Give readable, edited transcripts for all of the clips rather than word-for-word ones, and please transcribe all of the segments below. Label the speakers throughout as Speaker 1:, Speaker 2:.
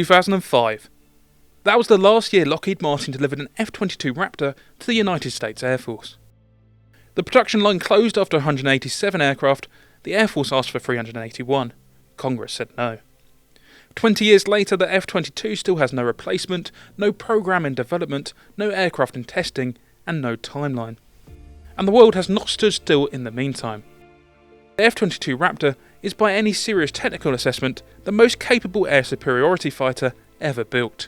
Speaker 1: 2005. That was the last year Lockheed Martin delivered an F-22 Raptor to the United States Air Force. The production line closed after 187 aircraft. The Air Force asked for 381. Congress said no. 20 years later, the F-22 still has no replacement, no program in development, no aircraft in testing, and no timeline. And the world has not stood still in the meantime. The F-22 Raptor is, by any serious technical assessment, the most capable air superiority fighter ever built.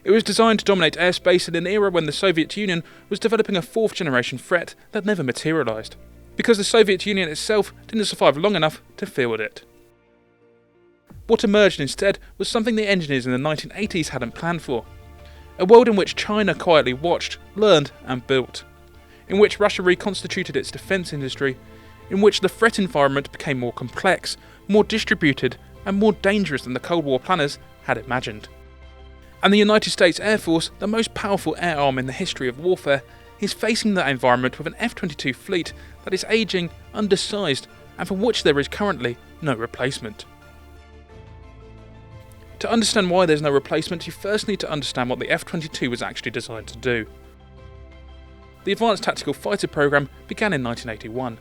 Speaker 1: It was designed to dominate airspace in an era when the Soviet Union was developing a fourth-generation threat that never materialised, because the Soviet Union itself didn't survive long enough to field it. What emerged instead was something the engineers in the 1980s hadn't planned for. A world in which China quietly watched, learned and built. In which Russia reconstituted its defence industry. In which the threat environment became more complex, more distributed and more dangerous than the Cold War planners had imagined. And the United States Air Force, the most powerful air arm in the history of warfare, is facing that environment with an F-22 fleet that is ageing, undersized and for which there is currently no replacement. To understand why there's no replacement, you first need to understand what the F-22 was actually designed to do. The Advanced Tactical Fighter program began in 1981.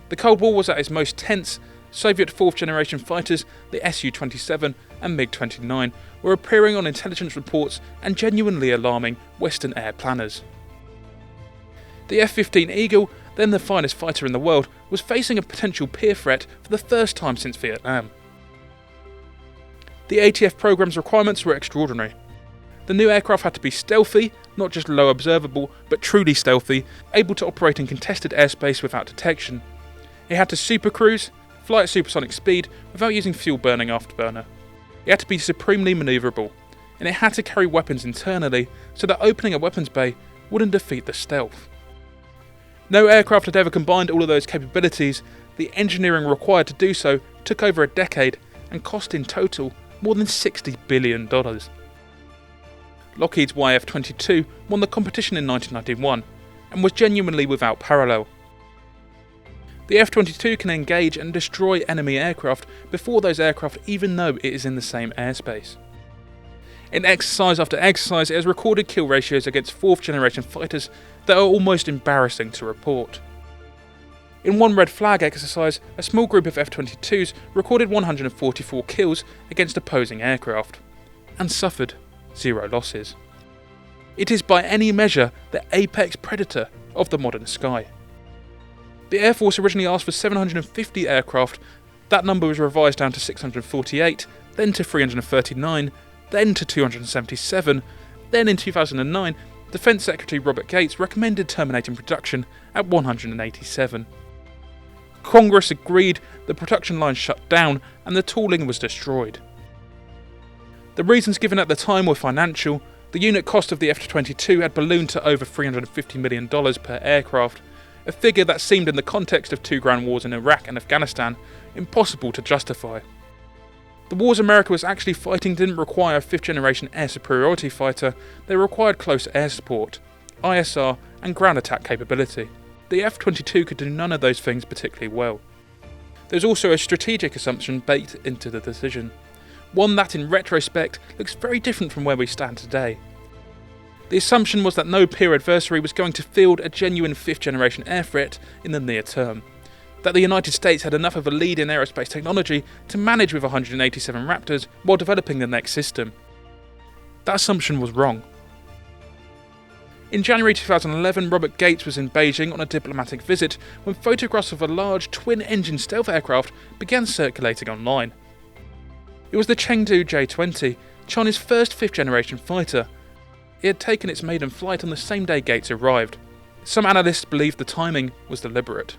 Speaker 1: The Cold War was at its most tense. Soviet fourth-generation fighters, the Su-27 and MiG-29, were appearing on intelligence reports and genuinely alarming Western air planners. The F-15 Eagle, then the finest fighter in the world, was facing a potential peer threat for the first time since Vietnam. The ATF program's requirements were extraordinary. The new aircraft had to be stealthy, not just low observable, but truly stealthy, able to operate in contested airspace without detection. It had to supercruise, fly at supersonic speed without using fuel-burning afterburner. It had to be supremely manoeuvrable, and it had to carry weapons internally so that opening a weapons bay wouldn't defeat the stealth. No aircraft had ever combined all of those capabilities. The engineering required to do so took over a decade and cost in total more than $60 billion. Lockheed's YF-22 won the competition in 1991 and was genuinely without parallel. The F-22 can engage and destroy enemy aircraft before those aircraft even know it is in the same airspace. In exercise after exercise, it has recorded kill ratios against fourth-generation fighters that are almost embarrassing to report. In one red flag exercise, a small group of F-22s recorded 144 kills against opposing aircraft, and suffered 0 losses. It is by any measure the apex predator of the modern sky. The Air Force originally asked for 750 aircraft. That number was revised down to 648, then to 339, then to 277, then in 2009, Defence Secretary Robert Gates recommended terminating production at 187. Congress agreed, the production line shut down, and the tooling was destroyed. The reasons given at the time were financial. The unit cost of the F-22 had ballooned to over $350 million per aircraft, a figure that seemed, in the context of two ground wars in Iraq and Afghanistan, impossible to justify. The wars America was actually fighting didn't require a fifth-generation air superiority fighter, they required close air support, ISR and ground attack capability. The F-22 could do none of those things particularly well. There's also a strategic assumption baked into the decision, one that in retrospect looks very different from where we stand today. The assumption was that no peer adversary was going to field a genuine fifth-generation air threat in the near term, that the United States had enough of a lead in aerospace technology to manage with 187 Raptors while developing the next system. That assumption was wrong. In January 2011, Robert Gates was in Beijing on a diplomatic visit when photographs of a large twin-engine stealth aircraft began circulating online. It was the Chengdu J-20, China's first fifth-generation fighter. It had taken its maiden flight on the same day Gates arrived. Some analysts believe the timing was deliberate.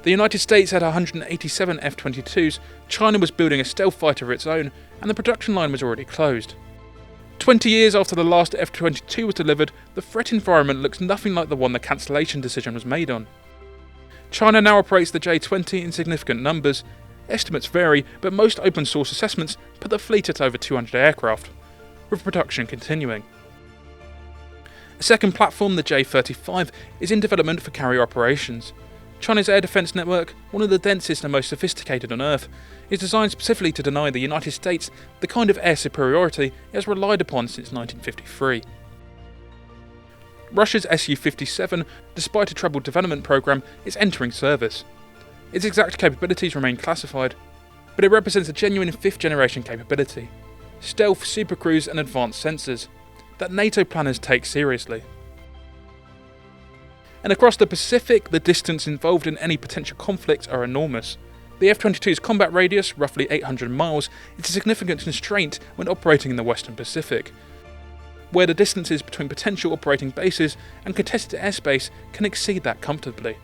Speaker 1: The United States had 187 F-22s, China was building a stealth fighter of its own, and the production line was already closed. 20 years after the last F-22 was delivered, the threat environment looks nothing like the one the cancellation decision was made on. China now operates the J-20 in significant numbers. Estimates vary, but most open source assessments put the fleet at over 200 aircraft, with production continuing. A second platform, the J-35, is in development for carrier operations. China's air defence network, one of the densest and most sophisticated on Earth, is designed specifically to deny the United States the kind of air superiority it has relied upon since 1953. Russia's Su-57, despite a troubled development program, is entering service. Its exact capabilities remain classified, but it represents a genuine 5th generation capability: stealth, supercruise and advanced sensors that NATO planners take seriously. And across the Pacific, the distance involved in any potential conflict are enormous. The F-22's combat radius, roughly 800 miles, is a significant constraint when operating in the Western Pacific, where the distances between potential operating bases and contested airspace can exceed that comfortably.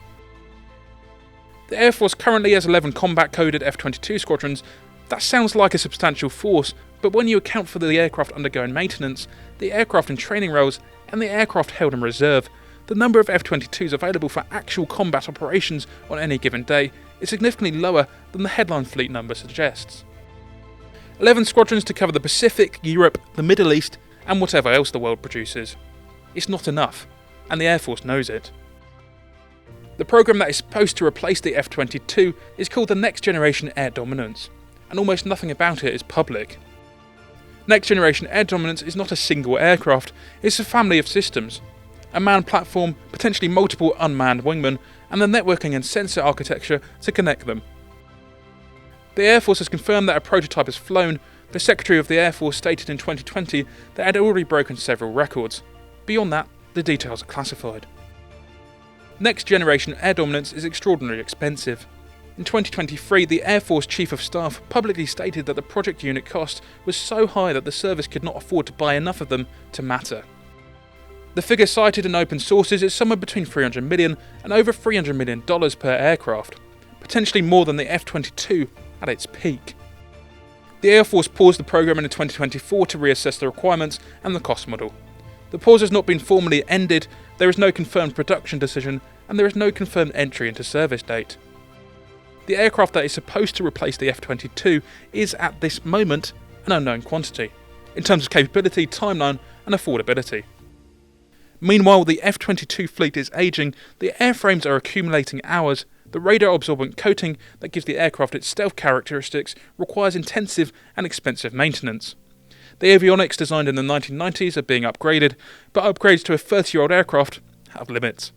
Speaker 1: The Air Force currently has 11 combat-coded F-22 squadrons. That sounds like a substantial force, but when you account for the aircraft undergoing maintenance, the aircraft in training roles, and the aircraft held in reserve, the number of F-22s available for actual combat operations on any given day is significantly lower than the headline fleet number suggests. 11 squadrons to cover the Pacific, Europe, the Middle East, and whatever else the world produces. It's not enough, and the Air Force knows it. The program that is supposed to replace the F-22 is called the Next Generation Air Dominance, and almost nothing about it is public. Next Generation Air Dominance is not a single aircraft, it's a family of systems. A manned platform, potentially multiple unmanned wingmen, and the networking and sensor architecture to connect them. The Air Force has confirmed that a prototype has flown. The Secretary of the Air Force stated in 2020 that it had already broken several records. Beyond that, the details are classified. Next Generation Air Dominance is extraordinarily expensive. In 2023, the Air Force Chief of Staff publicly stated that the project unit cost was so high that the service could not afford to buy enough of them to matter. The figure cited in open sources is somewhere between $300 million and over $300 million per aircraft, potentially more than the F-22 at its peak. The Air Force paused the program in 2024 to reassess the requirements and the cost model. The pause has not been formally ended, there is no confirmed production decision, and there is no confirmed entry into service date. The aircraft that is supposed to replace the F-22 is at this moment an unknown quantity, in terms of capability, timeline and affordability. Meanwhile, the F-22 fleet is aging, the airframes are accumulating hours, the radar-absorbent coating that gives the aircraft its stealth characteristics requires intensive and expensive maintenance. The avionics designed in the 1990s are being upgraded, but upgrades to a 30-year-old aircraft have limits.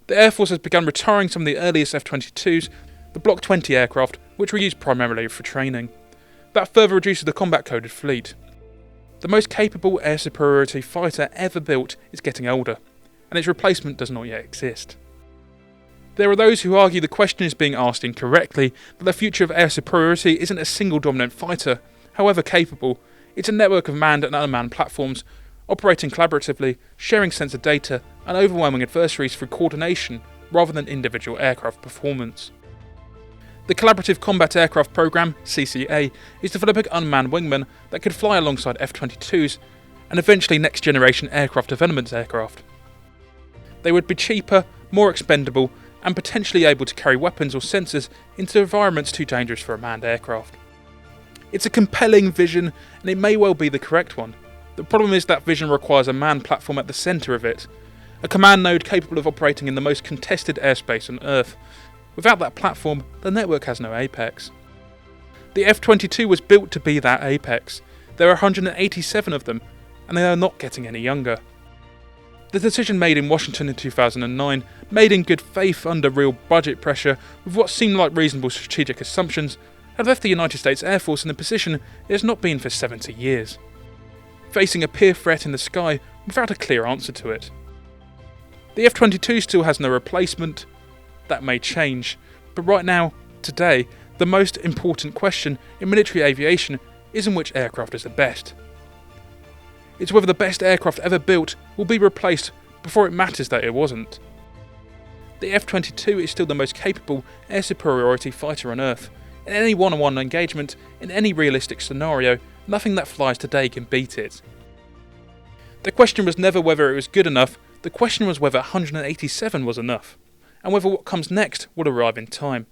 Speaker 1: The Air Force has begun retiring some of the earliest F-22s, the Block 20 aircraft, which were used primarily for training. That further reduces the combat-coded fleet. The most capable air superiority fighter ever built is getting older, and its replacement does not yet exist. There are those who argue the question is being asked incorrectly, that the future of air superiority isn't a single dominant fighter, however capable. It's a network of manned and unmanned platforms, operating collaboratively, sharing sensor data, and overwhelming adversaries through coordination rather than individual aircraft performance. The Collaborative Combat Aircraft Program, CCA, is developing unmanned wingmen that could fly alongside F-22s and eventually next-generation aircraft development aircraft. They would be cheaper, more expendable, and potentially able to carry weapons or sensors into environments too dangerous for a manned aircraft. It's a compelling vision, and it may well be the correct one. The problem is that vision requires a manned platform at the centre of it, a command node capable of operating in the most contested airspace on Earth. Without that platform, the network has no apex. The F-22 was built to be that apex. There are 187 of them, and they are not getting any younger. The decision made in Washington in 2009, made in good faith under real budget pressure with what seemed like reasonable strategic assumptions, had left the United States Air Force in a position it has not been for 70 years, facing a peer threat in the sky without a clear answer to it. The F-22 still has no replacement. That may change, but right now, today, the most important question in military aviation isn't which aircraft is the best. It's whether the best aircraft ever built will be replaced before it matters that it wasn't. The F-22 is still the most capable air superiority fighter on Earth. In any one-on-one engagement, in any realistic scenario, nothing that flies today can beat it. The question was never whether it was good enough, the question was whether 187 was enough, and whether what comes next will arrive in time.